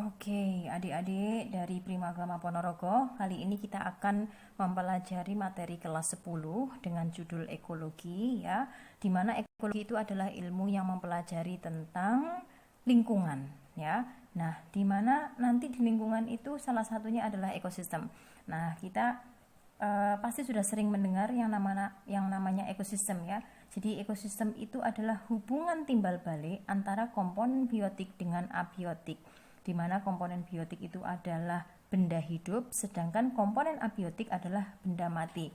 Oke, adik-adik dari Primagama Ponorogo, kali ini kita akan mempelajari materi kelas 10 dengan judul ekologi ya, di mana ekologi itu adalah ilmu yang mempelajari tentang lingkungan ya. Nah, di mana nanti di lingkungan itu salah satunya adalah ekosistem. Nah, kita pasti sudah sering mendengar yang namanya ekosistem ya. Jadi ekosistem itu adalah hubungan timbal balik antara komponen biotik dengan abiotik, di mana komponen biotik itu adalah benda hidup, sedangkan komponen abiotik adalah benda mati.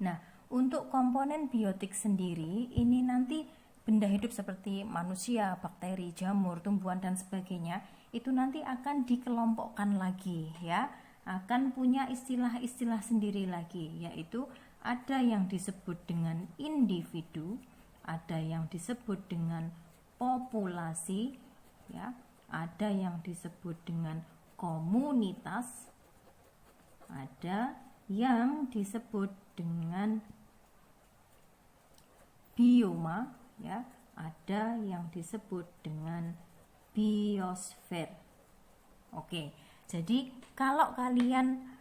Nah, untuk komponen biotik sendiri, ini nanti benda hidup seperti manusia, bakteri, jamur, tumbuhan, dan sebagainya, itu nanti akan dikelompokkan lagi ya, akan punya istilah-istilah sendiri lagi, yaitu ada yang disebut dengan individu, ada yang disebut dengan populasi ya, ada yang disebut dengan komunitas, ada yang disebut dengan bioma ya, ada yang disebut dengan biosfer. Oke, jadi kalau kalian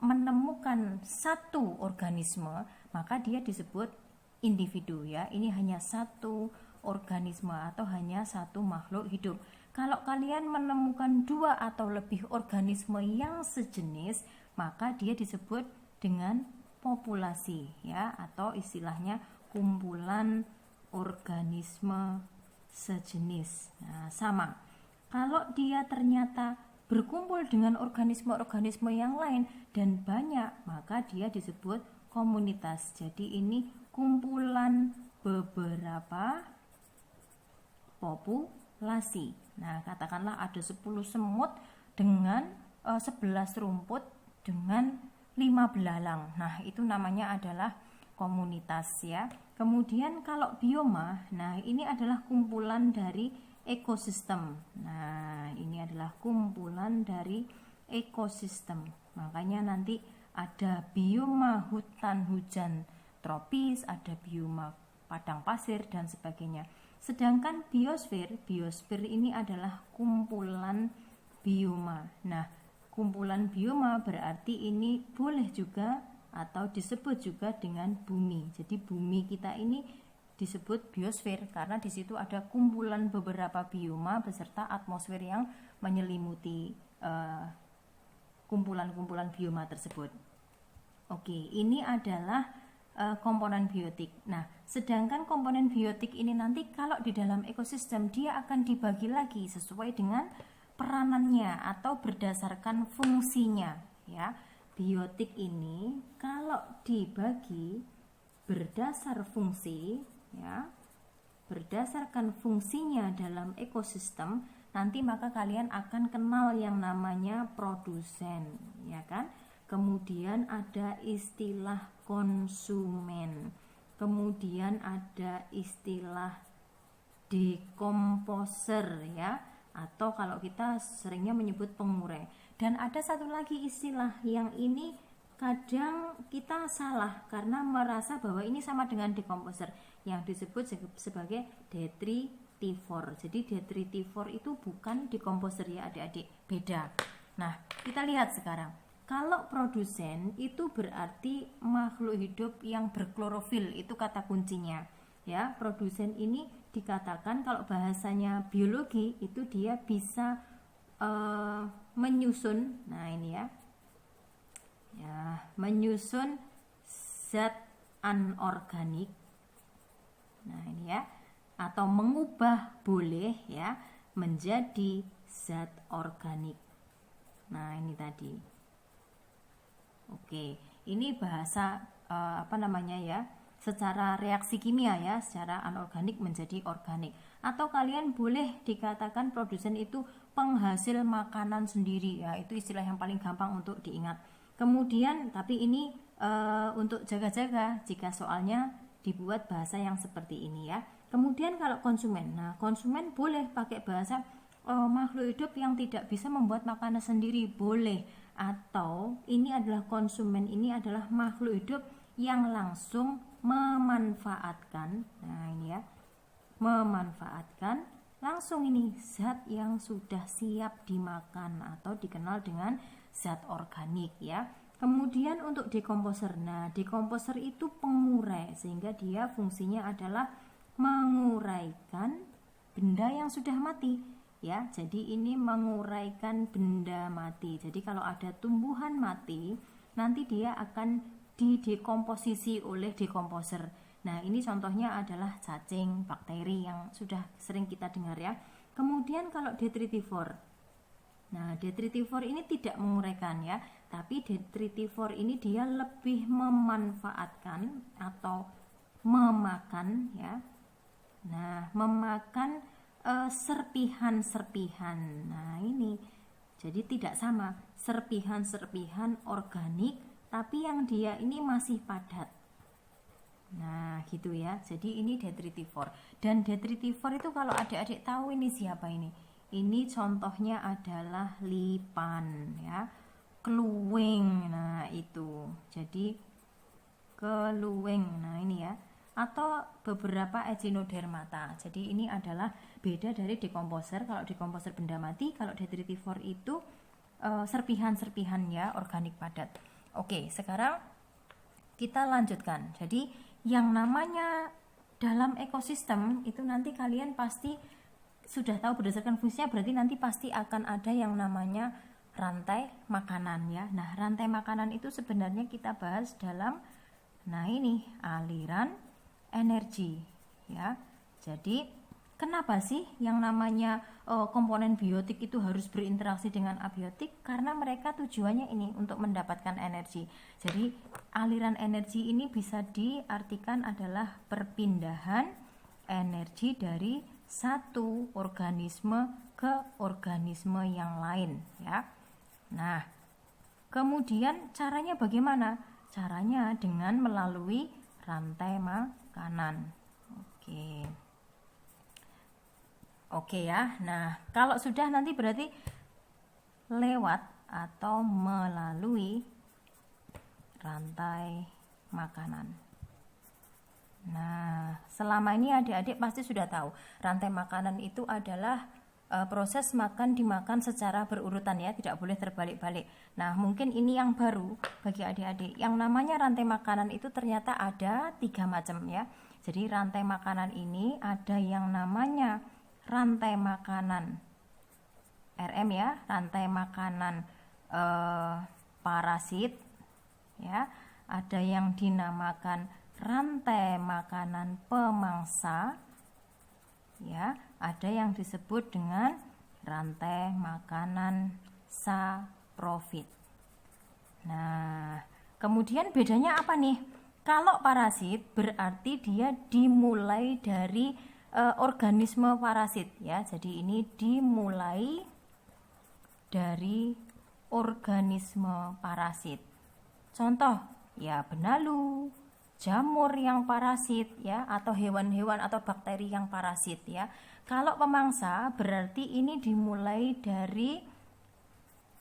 menemukan satu organisme, maka dia disebut individu ya. Ini hanya satu organisme atau hanya satu makhluk hidup. Kalau kalian menemukan dua atau lebih organisme yang sejenis, maka dia disebut dengan populasi ya, atau istilahnya kumpulan organisme sejenis. Nah, sama. Kalau dia ternyata berkumpul dengan organisme-organisme yang lain dan banyak, maka dia disebut komunitas. Jadi ini kumpulan beberapa populasi. Nah, katakanlah ada 10 semut dengan 11 rumput dengan 5 belalang. Nah, itu namanya adalah komunitas ya. Kemudian kalau bioma, nah ini adalah kumpulan dari ekosistem. Nah, ini adalah kumpulan dari ekosistem. Makanya nanti ada bioma hutan hujan tropis, ada bioma padang pasir dan sebagainya. Sedangkan biosfer ini adalah kumpulan bioma. Nah, kumpulan bioma berarti ini boleh juga atau disebut juga dengan bumi. Jadi bumi kita ini disebut biosfer karena di situ ada kumpulan beberapa bioma beserta atmosfer yang menyelimuti kumpulan-kumpulan bioma tersebut. Oke, ini adalah komponen biotik. Nah, sedangkan komponen biotik ini nanti kalau di dalam ekosistem dia akan dibagi lagi sesuai dengan peranannya atau berdasarkan fungsinya ya. Biotik ini kalau dibagi berdasar fungsi ya, berdasarkan fungsinya dalam ekosistem, nanti maka kalian akan kenal yang namanya produsen ya kan. Kemudian ada istilah konsumen, kemudian ada istilah dekomposer ya, atau kalau kita seringnya menyebut pengurai. Dan ada satu lagi istilah yang ini kadang kita salah karena merasa bahwa ini sama dengan dekomposer, yang disebut sebagai detritivor. Jadi detritivor itu bukan dekomposer ya adik-adik, beda. Nah, kita lihat sekarang. Kalau produsen itu berarti makhluk hidup yang berklorofil, itu kata kuncinya. Ya, produsen ini dikatakan kalau bahasanya biologi itu dia bisa menyusun. Nah, ini ya. Ya, menyusun zat anorganik. Nah, ini ya. Atau mengubah boleh ya menjadi zat organik. Nah, ini tadi. Oke, ini bahasa apa namanya ya? Secara reaksi kimia ya, secara anorganik menjadi organik. Atau kalian boleh dikatakan produsen itu penghasil makanan sendiri ya, itu istilah yang paling gampang untuk diingat. Kemudian tapi ini untuk jaga-jaga jika soalnya dibuat bahasa yang seperti ini ya. Kemudian kalau konsumen, nah konsumen boleh pakai bahasa makhluk hidup yang tidak bisa membuat makanan sendiri, boleh. Atau ini adalah konsumen, ini adalah makhluk hidup yang langsung memanfaatkan, nah ini ya, memanfaatkan langsung ini zat yang sudah siap dimakan atau dikenal dengan zat organik ya. Kemudian untuk dekomposer, nah dekomposer itu pengurai, sehingga dia fungsinya adalah menguraikan benda yang sudah mati ya. Jadi ini menguraikan benda mati. Jadi kalau ada tumbuhan mati, nanti dia akan didekomposisi oleh dekomposer. Nah ini contohnya adalah cacing, bakteri yang sudah sering kita dengar ya. Kemudian kalau detritivore, nah detritivore ini tidak menguraikan ya, tapi detritivore ini dia lebih memanfaatkan atau memakan ya. Nah memakan serpihan-serpihan. Nah ini jadi tidak sama, serpihan-serpihan organik tapi yang dia ini masih padat. Nah gitu ya. Jadi ini detritivore. Dan detritivore itu kalau adik-adik tahu ini siapa ini? Ini contohnya adalah lipan ya, keluwing. Nah itu, jadi keluwing. Nah ini ya, atau beberapa echinodermata. Jadi ini adalah beda dari dekomposer. Kalau dekomposer benda mati, kalau detritivore itu serpihan-serpihan ya, organik padat. Oke, sekarang kita lanjutkan. Jadi yang namanya dalam ekosistem itu nanti kalian pasti sudah tahu berdasarkan fungsinya, berarti nanti pasti akan ada yang namanya rantai makanan ya. Nah rantai makanan itu sebenarnya kita bahas dalam, nah ini aliran energi ya. Jadi kenapa sih yang namanya komponen biotik itu harus berinteraksi dengan abiotik? Karena mereka tujuannya ini untuk mendapatkan energi. Jadi aliran energi ini bisa diartikan adalah perpindahan energi dari satu organisme ke organisme yang lain ya. Nah kemudian caranya bagaimana? Caranya dengan melalui rantai makanan. Oke ya. Nah kalau sudah nanti berarti lewat atau melalui rantai makanan. Nah selama ini adik-adik pasti sudah tahu rantai makanan itu adalah proses makan dimakan secara berurutan ya, tidak boleh terbalik-balik. Nah mungkin ini yang baru bagi adik-adik, yang namanya rantai makanan itu ternyata ada 3 macam ya. Jadi rantai makanan ini ada yang namanya rantai makanan RM ya, rantai makanan parasit ya, ada yang dinamakan rantai makanan pemangsa ya, ada yang disebut dengan rantai makanan saprofit. Nah kemudian bedanya apa nih? Kalau parasit berarti dia dimulai dari organisme parasit ya. Jadi ini dimulai dari organisme parasit. Contoh ya benalu, jamur yang parasit ya, atau hewan-hewan atau bakteri yang parasit ya. Kalau pemangsa berarti ini dimulai dari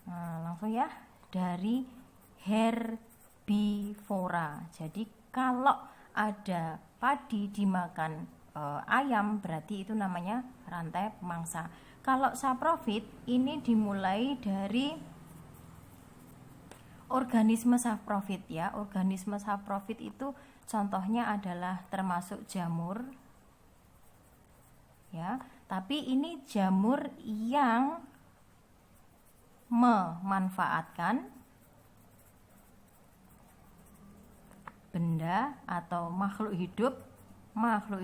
langsung ya, dari herbivora. Jadi kalau ada padi dimakan ayam berarti itu namanya rantai pemangsa. Kalau saprofit ini dimulai dari organisme saprofit ya. Organisme saprofit itu contohnya adalah termasuk jamur ya, tapi ini jamur yang memanfaatkan benda atau makhluk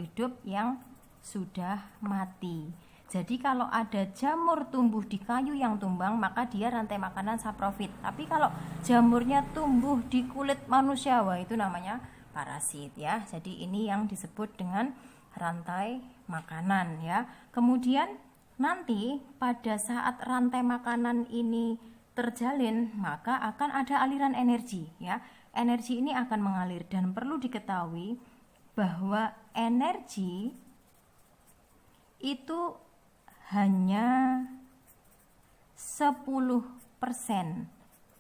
hidup yang sudah mati. Jadi kalau ada jamur tumbuh di kayu yang tumbang, maka dia rantai makanan saprofit. Tapi kalau jamurnya tumbuh di kulit manusia, wah itu namanya parasit ya. Jadi ini yang disebut dengan rantai makanan ya. Kemudian nanti pada saat rantai makanan ini terjalin, maka akan ada aliran energi ya. Energi ini akan mengalir, dan perlu diketahui bahwa energi itu hanya 10%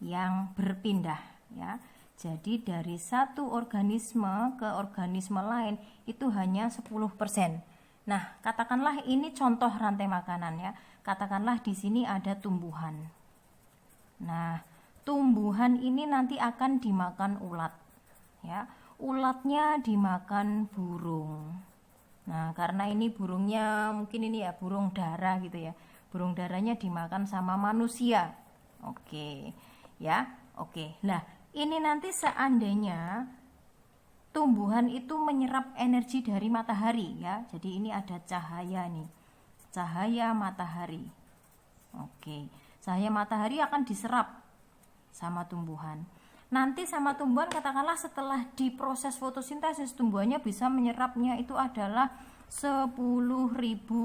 yang berpindah ya. Jadi dari satu organisme ke organisme lain itu hanya 10%. Nah, katakanlah ini contoh rantai makanan ya. Katakanlah di sini ada tumbuhan. Nah, tumbuhan ini nanti akan dimakan ulat ya. Ulatnya dimakan burung. Nah, karena ini burungnya mungkin ini ya burung dara gitu ya. Burung daranya dimakan sama manusia. Oke. Ya. Oke. Nah, ini nanti seandainya tumbuhan itu menyerap energi dari matahari ya. Jadi ini ada cahaya nih. Cahaya matahari. Oke. Cahaya matahari akan diserap sama tumbuhan. Nanti sama tumbuhan katakanlah setelah diproses fotosintesis, tumbuhannya bisa menyerapnya itu adalah 10.000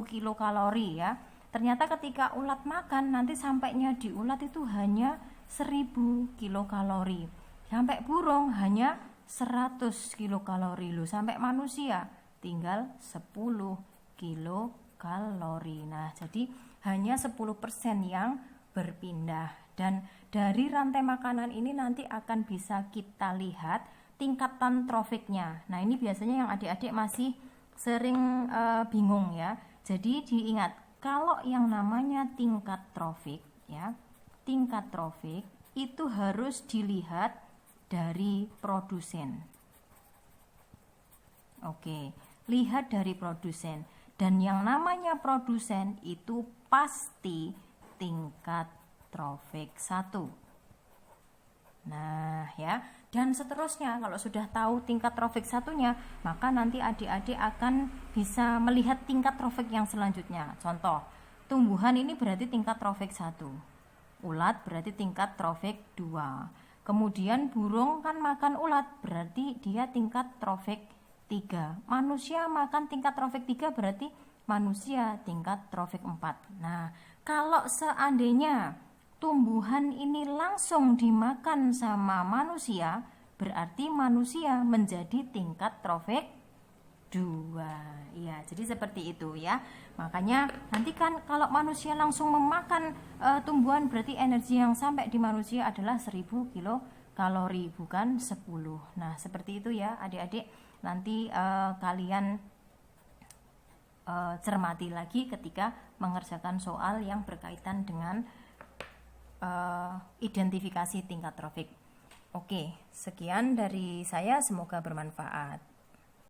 kilokalori ya. Ternyata ketika ulat makan nanti sampainya di ulat itu hanya 1000 kilokalori. Sampai burung hanya 100 kilokalori loh. Sampai manusia tinggal 10 kilokalori. Nah, jadi hanya 10% yang berpindah. Dan dari rantai makanan ini nanti akan bisa kita lihat tingkatan trofiknya. Nah, ini biasanya yang adik-adik masih sering bingung ya. Jadi diingat, kalau yang namanya tingkat trofik ya, tingkat trofik itu harus dilihat dari produsen. Oke, lihat dari produsen. Dan yang namanya produsen itu pasti tingkat trofik 1. Nah ya, dan seterusnya kalau sudah tahu tingkat trofik satunya, maka nanti adik-adik akan bisa melihat tingkat trofik yang selanjutnya. Contoh, tumbuhan ini berarti tingkat trofik 1. Ulat berarti tingkat trofik 2. Kemudian burung kan makan ulat, berarti dia tingkat trofik 3. Manusia makan tingkat trofik 3 berarti manusia tingkat trofik 4. Nah, kalau seandainya tumbuhan ini langsung dimakan sama manusia, berarti manusia menjadi tingkat trofik 2. Ya, jadi seperti itu ya. Makanya nanti kan kalau manusia langsung memakan tumbuhan berarti energi yang sampai di manusia adalah 1000 kilokalori bukan 10. Nah, seperti itu ya adik-adik. Nanti kalian cermati lagi ketika mengerjakan soal yang berkaitan dengan identifikasi tingkat trofik. Oke, sekian dari saya, semoga bermanfaat.